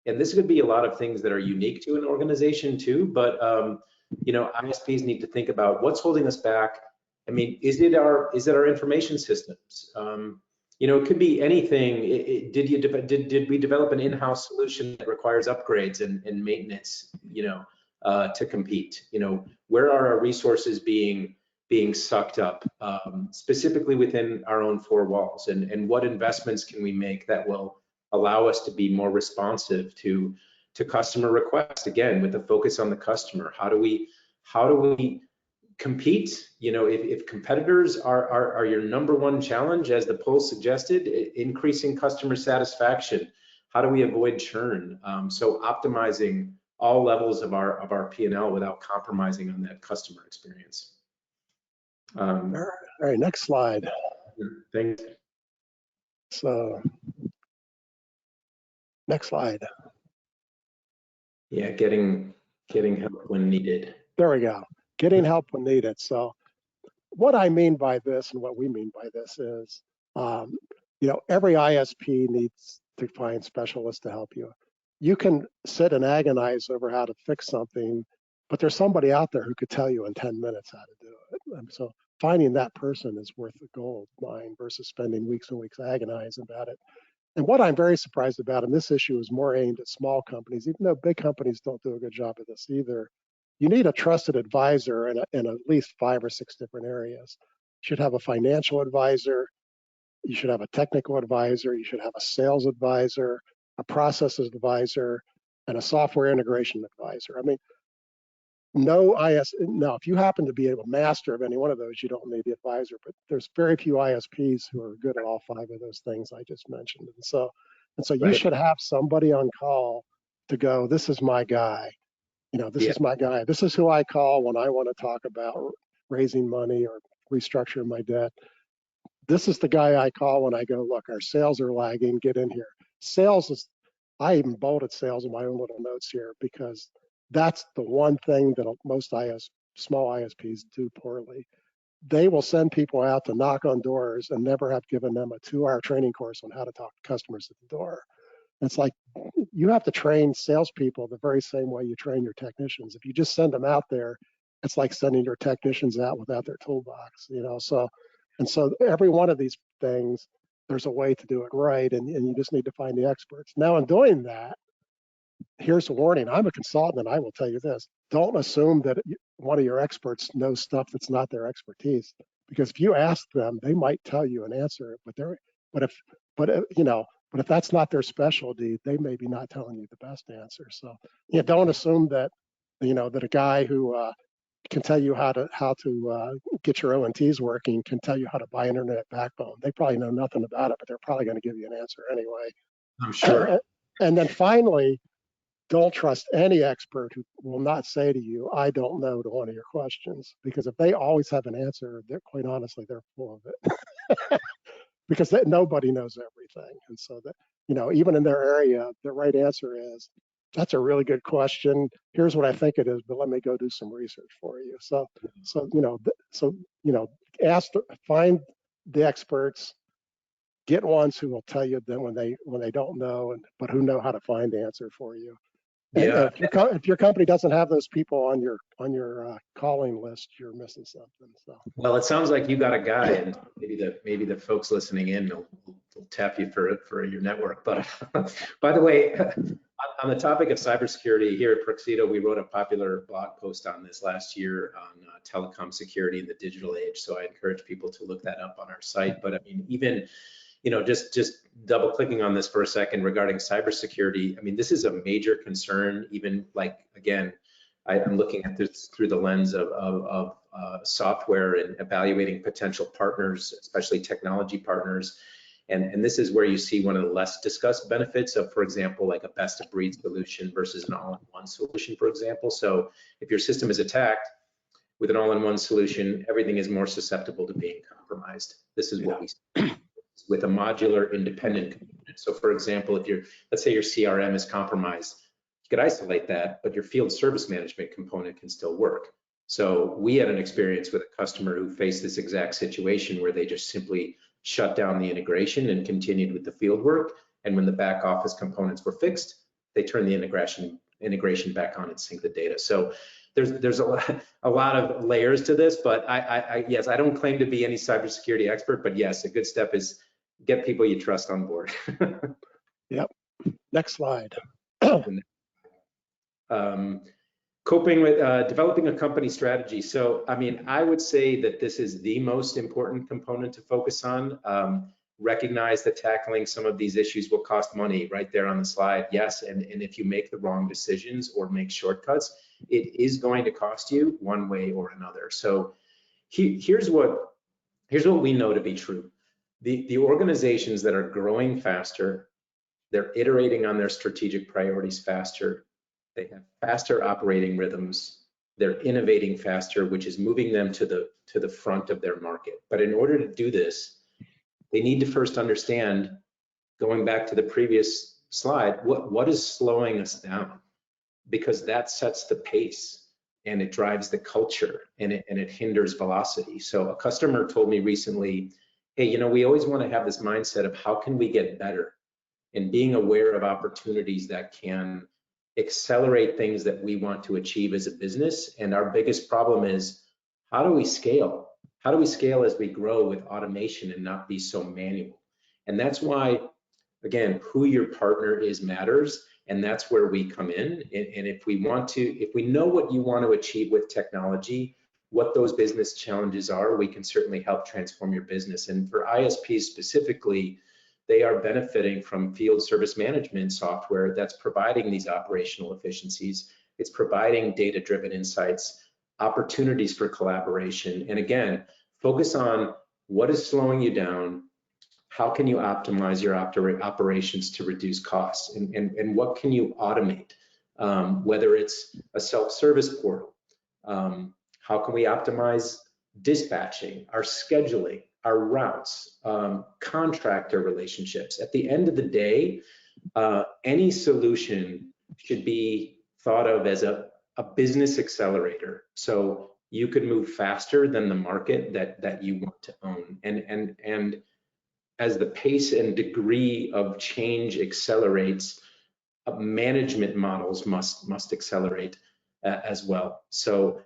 And this could be a lot of things that are unique to an organization too, but you know, ISPs need to think about what's holding us back. I mean, is it our information systems? You know, it could be anything. Did we develop an in-house solution that requires upgrades and maintenance, you know, to compete? You know, where are our resources being sucked up, specifically within our own 4 walls, and what investments can we make that will allow us to be more responsive to customer requests, again, with a focus on the customer? How do we compete? You know, if competitors are your #1 challenge, as the poll suggested, increasing customer satisfaction, how do we avoid churn? So optimizing all levels of our P&L without compromising on that customer experience. All right, next slide. Thanks. So, next slide. Yeah, getting help when needed. There we go. Getting help when needed. So, what I mean by this, and what we mean by this, is, you know, every ISP needs to find specialists to help you. you can sit and agonize over how to fix something, but there's somebody out there who could tell you in 10 minutes how to do it. And so finding that person is worth the gold mine versus spending weeks and weeks agonizing about it. And what I'm very surprised about, and this issue is more aimed at small companies, even though big companies don't do a good job of this either, you need a trusted advisor in at least 5 or 6 different areas. You should have a financial advisor, you should have a technical advisor, you should have a sales advisor, a process advisor, and a software integration advisor. I mean, now, if you happen to be a master of any one of those, you don't need the advisor, but there's very few ISPs who are good at all 5 of those things I just mentioned. And so you should have somebody on call to go, this is my guy. This is my guy. This is who I call when I want to talk about raising money or restructuring my debt. This is the guy I call when I go, look, our sales are lagging, get in here. I even bolded sales in my own little notes here because that's the one thing that most small ISPs do poorly. They will send people out to knock on doors and never have given them a 2-hour training course on how to talk to customers at the door. It's like you have to train salespeople the very same way you train your technicians. If you just send them out there, it's like sending your technicians out without their toolbox, So every one of these things, there's a way to do it right, and you just need to find the experts. Now, in doing that, here's a warning. I'm a consultant, and I will tell you this. Don't assume that one of your experts knows stuff that's not their expertise, because if you ask them, they might tell you an answer, but if that's not their specialty, they may be not telling you the best answer. So don't assume that that a guy who can tell you how to get your ONTs working can tell you how to buy internet backbone. They probably know nothing about it, but they're probably going to give you an answer anyway. I'm sure. And then finally, don't trust any expert who will not say to you, I don't know, to one of your questions, because if they always have an answer, quite honestly, they're full of it. Because nobody knows everything. And so that, even in their area, the right answer is, that's a really good question. Here's what I think it is, but let me go do some research for you. Find the experts, get ones who will tell you then when they don't know, but who know how to find the answer for you. And if your company doesn't have those people on your calling list, you're missing something. So. Well, it sounds like you got a guy, and maybe the folks listening in will tap you for your network. But by the way, on the topic of cybersecurity, here at Proxito, we wrote a popular blog post on this last year on telecom security in the digital age. So I encourage people to look that up on our site. But I mean, even just double clicking on this for a second regarding cybersecurity. I mean, this is a major concern, even like, again, I'm looking at this through the lens of software and evaluating potential partners, especially technology partners. And this is where you see one of the less discussed benefits of, for example, like a best of breed solution versus an all-in-one solution, for example. So if your system is attacked with an all-in-one solution, everything is more susceptible to being compromised. This is what we see with a modular independent component. So for example, let's say your CRM is compromised, you could isolate that, but your field service management component can still work. So we had an experience with a customer who faced this exact situation where they just simply shut down the integration and continued with the field work. And when the back office components were fixed, they turned the integration back on and sync the data. So there's a lot of layers to this, but yes, I don't claim to be any cybersecurity expert, but yes, a good step is get people you trust on board. Yep. Next slide. Coping with developing a company strategy. So, I mean, I would say that this is the most important component to focus on. Recognize that tackling some of these issues will cost money, right there on the slide. Yes, and if you make the wrong decisions or make shortcuts, it is going to cost you one way or another. So here's what we know to be true. The organizations that are growing faster, they're iterating on their strategic priorities faster, they have faster operating rhythms, they're innovating faster, which is moving them to the front of their market. But in order to do this, they need to first understand, going back to the previous slide, what is slowing us down? Because that sets the pace and it drives the culture and it hinders velocity. So a customer told me recently, hey, we always want to have this mindset of how can we get better? and being aware of opportunities that can accelerate things that we want to achieve as a business. And our biggest problem is, how do we scale? How do we scale as we grow with automation and not be so manual? And that's why, again, who your partner is matters. And that's where we come in. And if we know what you want to achieve with technology, what those business challenges are, we can certainly help transform your business. And for ISPs specifically, they are benefiting from field service management software that's providing these operational efficiencies. It's providing data-driven insights, opportunities for collaboration. And again, focus on what is slowing you down, how can you optimize your operations to reduce costs, and what can you automate, whether it's a self-service portal, how can we optimize dispatching, our scheduling, our routes, contractor relationships. At the end of the day, any solution should be thought of as a business accelerator. So you could move faster than the market that you want to own. And as the pace and degree of change accelerates, management models must accelerate as well. So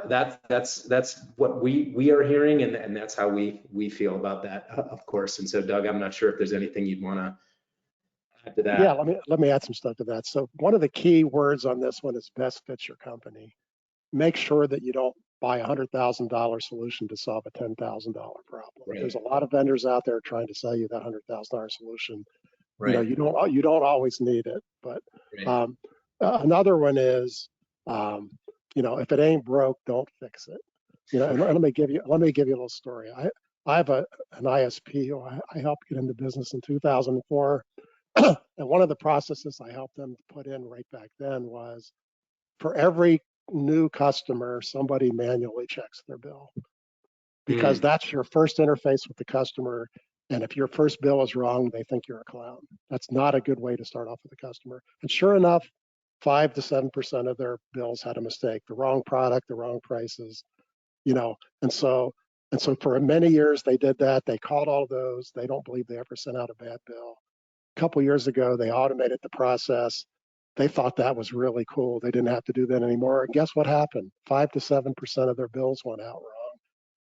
that's what we are hearing, and that's how we feel about that, of course. And so, Doug, I'm not sure if there's anything you'd want to add to that. Yeah, let me add some stuff to that. So one of the key words on this one is best fits your company. Make sure that you don't buy a $100,000 solution to solve a $10,000 problem. Right. There's a lot of vendors out there trying to sell you that $100,000 solution. Right. You don't always need it. But Right. Another one is, if it ain't broke, don't fix it. And let me give you a little story. I have an ISP who I helped get into business in 2004. And one of the processes I helped them put in right back then was, for every new customer, somebody manually checks their bill, because that's your first interface with the customer. And if your first bill is wrong, they think you're a clown. That's not a good way to start off with a customer. And sure enough, 5 to 7% of their bills had a mistake, the wrong product, the wrong prices, and so for many years they did that. They called all of those. They don't believe they ever sent out a bad bill. A couple years ago, they automated the process. They thought that was really cool. They didn't have to do that anymore. And guess what happened? 5 to 7% of their bills went out wrong,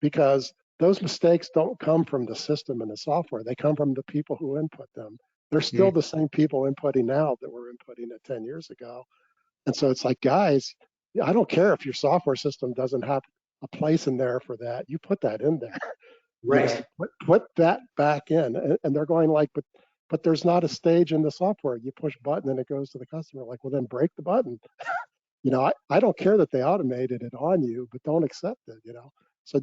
because those mistakes don't come from the system and the software. They come from the people who input them. They're still the same people inputting now that were inputting it 10 years ago. And so it's like, guys, I don't care if your software system doesn't have a place in there for that. You put that in there. Right. Put that back in. And they're going like, but there's not a stage in the software. You push a button and it goes to the customer. Like, well, then break the button. I don't care that they automated it on you, but don't accept it, So,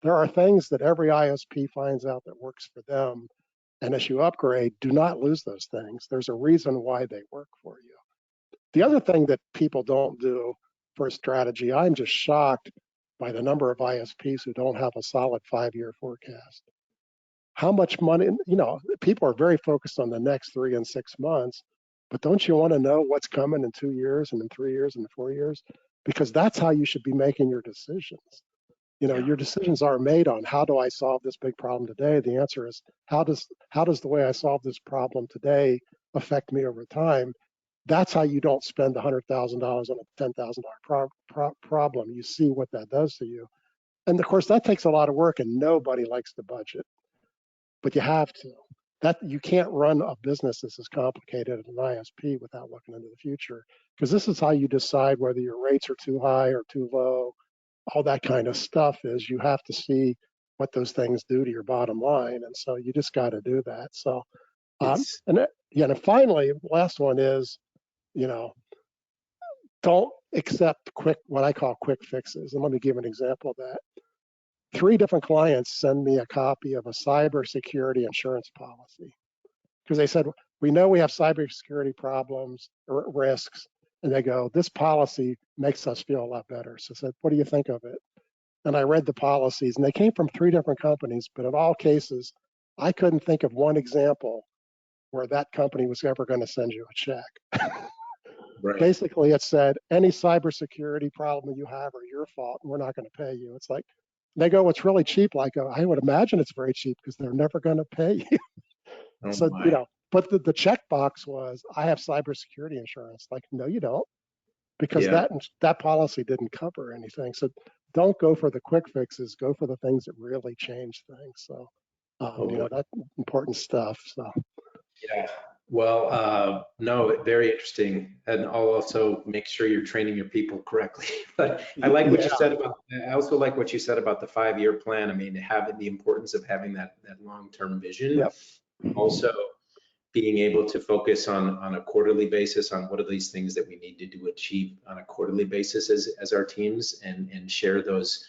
there are things that every ISP finds out that works for them. And as you upgrade, do not lose those things. There's a reason why they work for you. The other thing that people don't do for a strategy, I'm just shocked by the number of ISPs who don't have a solid 5-year forecast. How much money, people are very focused on the next 3 and 6 months, but don't you want to know what's coming in 2 years and in 3 years and in 4 years? Because that's how you should be making your decisions. Your decisions are made on, how do I solve this big problem today? The answer is, how does the way I solve this problem today affect me over time? That's how you don't spend $100,000 on a $10,000 problem. You see what that does to you. And of course, that takes a lot of work, and nobody likes to budget, but you have to. That you can't run a business that's as complicated as an ISP without looking into the future, because this is how you decide whether your rates are too high or too low. All that kind of stuff is, you have to see what those things do to your bottom line, and so you just got to do that. So, and finally, last one is, don't accept what I call quick fixes. And let me give an example of that. 3 different clients send me a copy of a cybersecurity insurance policy, because they said, we know we have cybersecurity problems or risks. And they go, this policy makes us feel a lot better. So I said, what do you think of it? And I read the policies, and they came from 3 different companies, but in all cases, I couldn't think of one example where that company was ever going to send you a check. Right. Basically, it said, any cybersecurity problem you have are your fault, and we're not going to pay you. It's like, they go, what's really cheap? Like, I would imagine it's very cheap, because they're never going to pay you. Oh So, my. But the checkbox was, I have cybersecurity insurance. Like, no, you don't, because Yeah, that policy didn't cover anything. So don't go for the quick fixes. Go for the things that really change things. So, totally. that's important stuff. So. Yeah. Well, no, very interesting. And I'll also make sure you're training your people correctly. But I like what you Yeah. said about, I also like what you said about the 5-year plan. I mean, having the importance of having that long-term vision. Yep. Also being able to focus on a quarterly basis on what are these things that we need to do achieve on a quarterly basis as our teams, and share those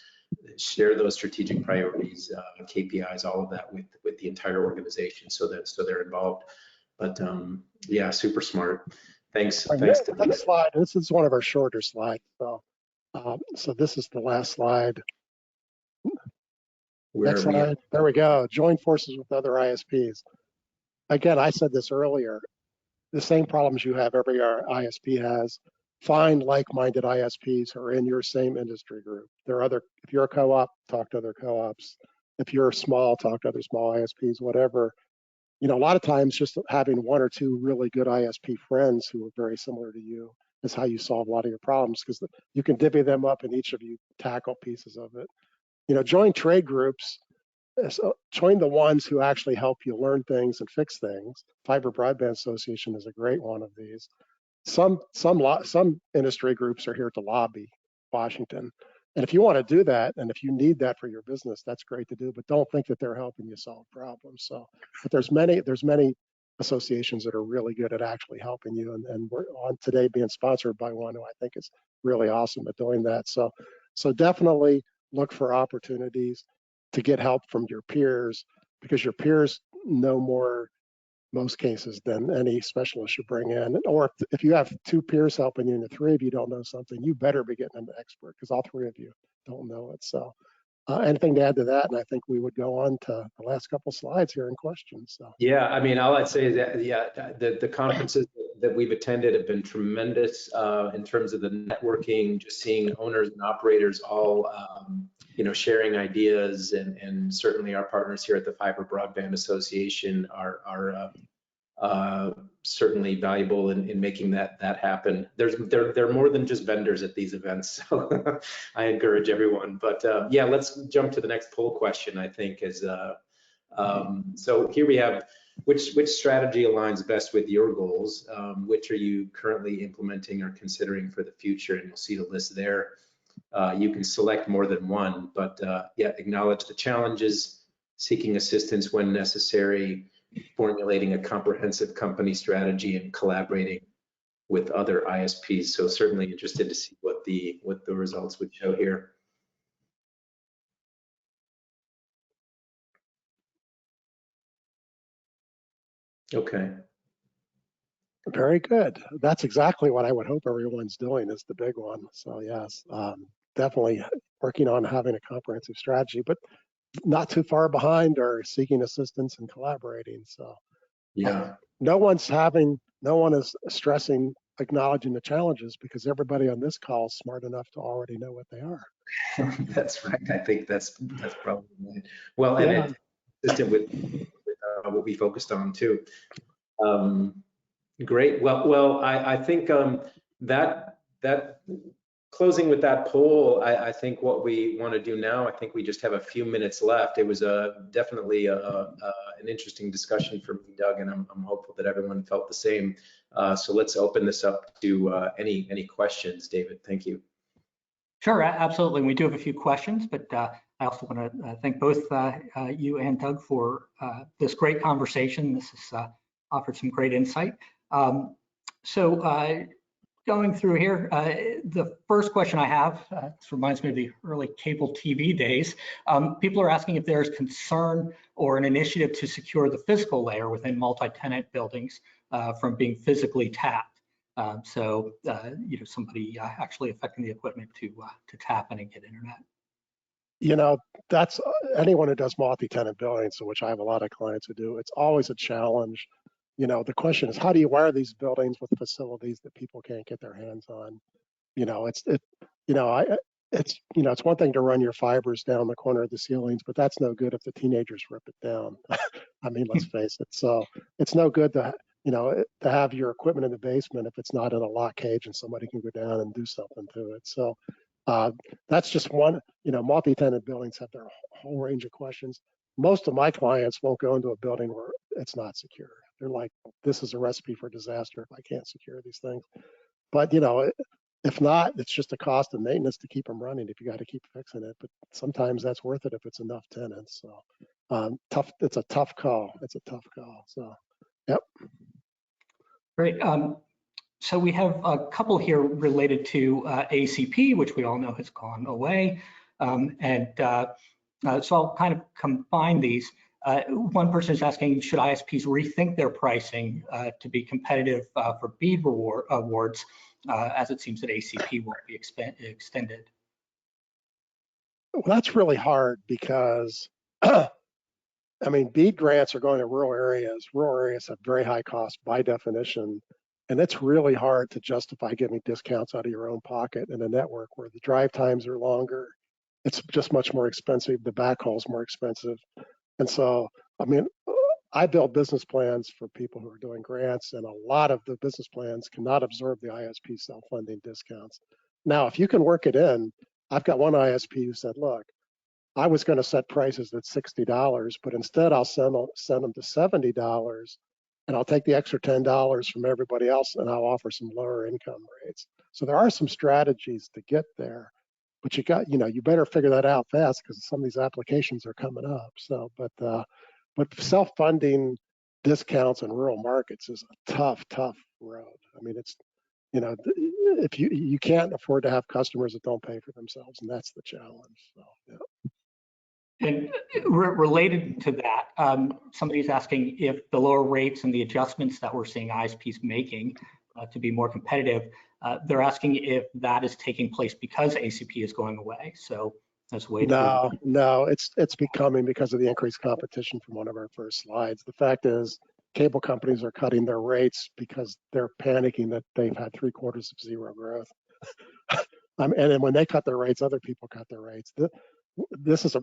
strategic priorities, KPIs, all of that with the entire organization, so they're involved. But yeah, super smart. Thanks All right, to next slide. This is one of our shorter slides. So this is the last slide. where Next are we at? slide. There we go. Join forces with other ISPs. Again, I said this earlier. The same problems you have, every ISP has. Find like-minded ISPs who are in your same industry group. There are other. If you're a co-op, talk to other co-ops. If you're small, talk to other small ISPs. Whatever. A lot of times just having one or two really good ISP friends who are very similar to you is how you solve a lot of your problems, because you can divvy them up and each of you tackle pieces of it. Join trade groups. So join the ones who actually help you learn things and fix things. Fiber Broadband Association is a great one of these. Some industry groups are here to lobby Washington. And if you want to do that, and if you need that for your business, that's great to do, but don't think that they're helping you solve problems. So, but there's many associations that are really good at actually helping you. And we're on today being sponsored by one who I think is really awesome at doing that. So definitely look for opportunities to get help from your peers, because your peers know more most cases than any specialist you bring in. Or if you have two peers helping you and the three of you don't know something, you better be getting an expert, because all three of you don't know it. So anything to add to that? And I think we would go on to the last couple slides here in questions. So. Yeah, I mean, all I'd say is that, yeah, the conferences that we've attended have been tremendous in terms of the networking, just seeing owners and operators all, sharing ideas, and certainly our partners here at the Fiber Broadband Association are certainly valuable in making that happen. They're more than just vendors at these events, so I encourage everyone. But yeah, let's jump to the next poll question, I think, is so here we have which strategy aligns best with your goals, which are you currently implementing or considering for the future, and you'll see the list there. You can select more than one, but yeah, acknowledge the challenges, seeking assistance when necessary, formulating a comprehensive company strategy, and collaborating with other ISPs. So certainly interested to see what the results would show here. Okay. Very good. That's exactly what I would hope everyone's doing, is the big one. So yes, definitely working on having a comprehensive strategy, but not too far behind, or seeking assistance and collaborating. So Yeah. no one is stressing acknowledging the challenges, because everybody on this call is smart enough to already know what they are. That's right. I think that's probably right. Well, and it's consistent with what we focused on too. Great. Well, I think that closing with that poll, I think what we want to do now, I think we just have a few minutes left. It was definitely an interesting discussion for me, Doug, and I'm hopeful that everyone felt the same. So let's open this up to any questions, David. Thank you. Sure, absolutely. We do have a few questions, but I also want to thank both you and Doug for this great conversation. This has offered some great insight. So going through here, the first question I have, this reminds me of the early cable TV days. People are asking if there's concern or an initiative to secure the physical layer within multi-tenant buildings from being physically tapped. So somebody actually affecting the equipment to tap in and get internet. That's anyone who does multi-tenant buildings, which I have a lot of clients who do. It's always a challenge. The question is, how do you wire these buildings with facilities that people can't get their hands on? It's one thing to run your fibers down the corner of the ceilings, but that's no good if the teenagers rip it down. I mean, let's face it. So it's no good to, to have your equipment in the basement if it's not in a lock cage and somebody can go down and do something to it. So that's just one, multi-tenant buildings have their whole range of questions. Most of my clients won't go into a building where it's not secure. They're like, this is a recipe for disaster if I can't secure these things. But, if not, it's just a cost of maintenance to keep them running if you got to keep fixing it. But sometimes that's worth it if it's enough tenants. So it's a tough call. It's a tough call. So, yep. Great. So we have a couple here related to ACP, which we all know has gone away. So I'll kind of combine these. One person is asking, should ISPs rethink their pricing to be competitive for BEAD awards, as it seems that ACP won't be extended? Well, that's really hard because, I mean, BEAD grants are going to rural areas. Rural areas have very high costs by definition. And it's really hard to justify giving discounts out of your own pocket in a network where the drive times are longer. It's just much more expensive. The backhaul is more expensive. And so, I mean, I build business plans for people who are doing grants, and a lot of the business plans cannot absorb the ISP self-funding discounts. Now, if you can work it in, I've got one ISP who said, look, I was going to set prices at $60, but instead I'll send them to $70, and I'll take the extra $10 from everybody else, and I'll offer some lower income rates. So there are some strategies to get there, but you better figure that out fast because some of these applications are coming up. So, but self-funding discounts in rural markets is a tough road. I mean, it's, if you can't afford to have customers that don't pay for themselves, and that's the challenge. So, yeah. And related to that, somebody's asking if the lower rates and the adjustments that we're seeing ISPs making to be more competitive, they're asking if that is taking place because ACP is going away. So that's way. No, it's becoming because of the increased competition from one of our first slides. The fact is, cable companies are cutting their rates because they're panicking that they've had 3 quarters of zero growth. And then when they cut their rates, other people cut their rates.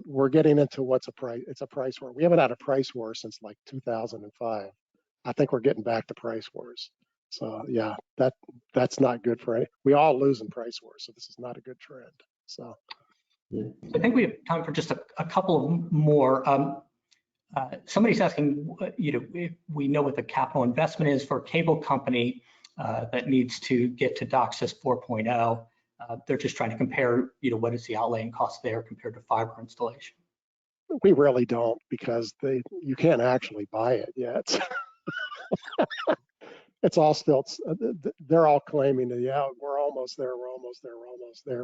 We're getting into what's a price. It's a price war. We haven't had a price war since like 2005. I think we're getting back to price wars. So yeah, that's not good for any. We all lose in price wars, so this is not a good trend. So I think we have time for just a couple more. Somebody's asking, if we know what the capital investment is for a cable company that needs to get to DOCSIS 4.0. They're just trying to compare, what is the outlay and cost there compared to fiber installation? We really don't, because you can't actually buy it yet. It's all still, they're all claiming that, yeah, we're almost there,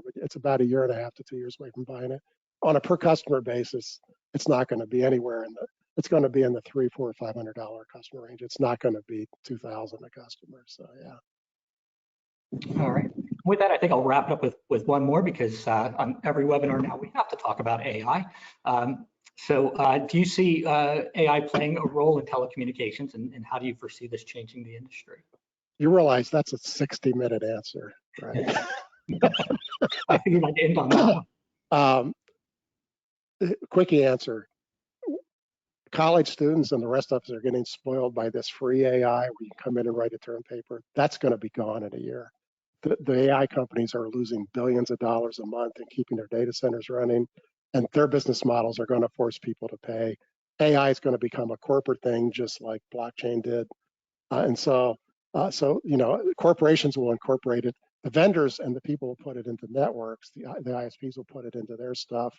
but it's about 1.5 to 2 years away from buying it. On a per customer basis, it's not going to be anywhere it's going to be in the $300, $400, $500 customer range. It's not going to be $2,000 a customer. So yeah. All right. With that, I think I'll wrap it up with one more, because on every webinar now we have to talk about AI. So do you see AI playing a role in telecommunications, and how do you foresee this changing the industry? You realize that's a 60-minute answer, right? I think you might end on that one. Quickie answer. College students and the rest of us are getting spoiled by this free AI where you come in and write a term paper. That's going to be gone in a year. The AI companies are losing billions of dollars a month in keeping their data centers running, and their business models are going to force people to pay. AI is going to become a corporate thing, just like blockchain did. And so corporations will incorporate it. The vendors and the people will put it into networks. The ISPs will put it into their stuff.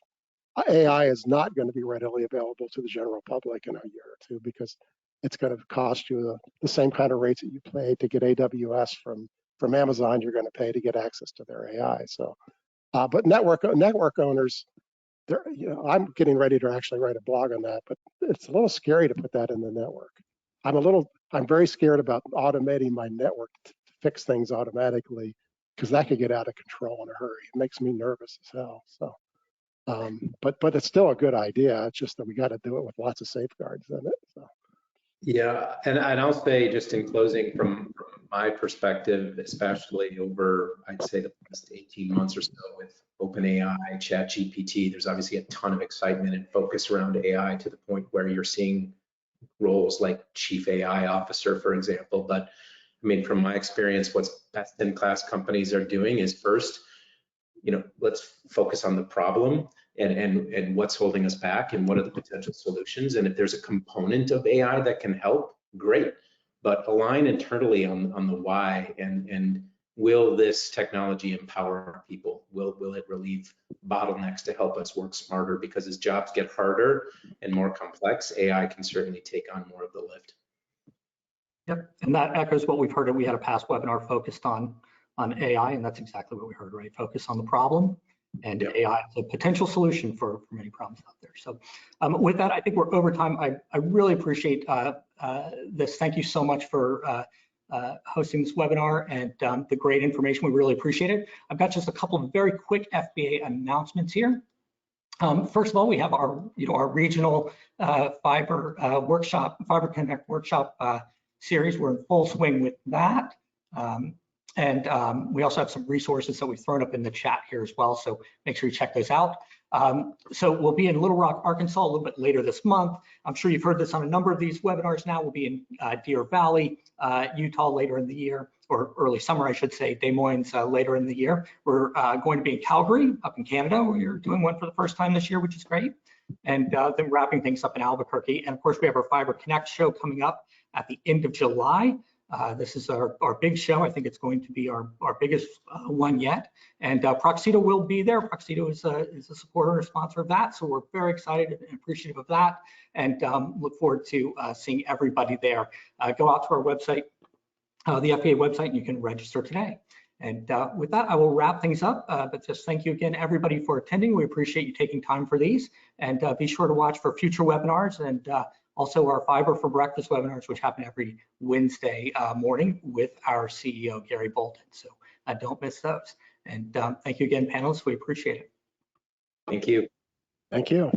AI is not going to be readily available to the general public in a year or two, because it's going to cost you the same kind of rates that you pay to get AWS from Amazon. You're going to pay to get access to their AI. So, but network owners, I'm getting ready to actually write a blog on that, but it's a little scary to put that in the network. I'm very scared about automating my network to fix things automatically, because that could get out of control in a hurry. It makes me nervous as hell. So, but it's still a good idea. It's just that we got to do it with lots of safeguards in it. So. Yeah, and I'll say, just in closing, from my perspective, especially over, I'd say, the past 18 months or so with OpenAI, ChatGPT, there's obviously a ton of excitement and focus around AI, to the point where you're seeing roles like chief AI officer, for example. But I mean, from my experience, what's best in class companies are doing is first, let's focus on the problem and what's holding us back and what are the potential solutions. And if there's a component of AI that can help, great. But align internally on the why and will this technology empower our people? Will it relieve bottlenecks to help us work smarter? Because as jobs get harder and more complex, AI can certainly take on more of the lift. Yep, and that echoes what we've heard. We had a past webinar focused on AI, and that's exactly what we heard, right? Focus on the problem, and yep. AI is a potential solution for many problems out there. So with that, I think we're over time. I really appreciate this. Thank you so much for hosting this webinar and the great information. We really appreciate it. I've got just a couple of very quick FBA announcements here. First of all, we have our regional Fiber Connect workshop series. We're in full swing with that. And we also have some resources that we've thrown up in the chat here as well, so make sure you check those out. So we'll be in Little Rock, Arkansas a little bit later this month. I'm sure you've heard this on a number of these webinars now. We'll be in Deer Valley, Utah later in the year, or early summer, I should say, Des Moines later in the year. We're going to be in Calgary, up in Canada. We're doing one for the first time this year, which is great. And then wrapping things up in Albuquerque. And of course, we have our Fiber Connect show coming up at the end of July. This is our big show. I think it's going to be our biggest one yet. And Proxito will be there. Proxito is a supporter and sponsor of that. So we're very excited and appreciative of that, and look forward to seeing everybody there. Go out to our website, the FBA website, and you can register today. And with that, I will wrap things up. But just thank you again, everybody, for attending. We appreciate you taking time for these. And be sure to watch for future webinars and also our Fiber for Breakfast webinars, which happen every Wednesday morning with our CEO, Gary Bolton. So don't miss those. And thank you again, panelists. We appreciate it. Thank you. Thank you.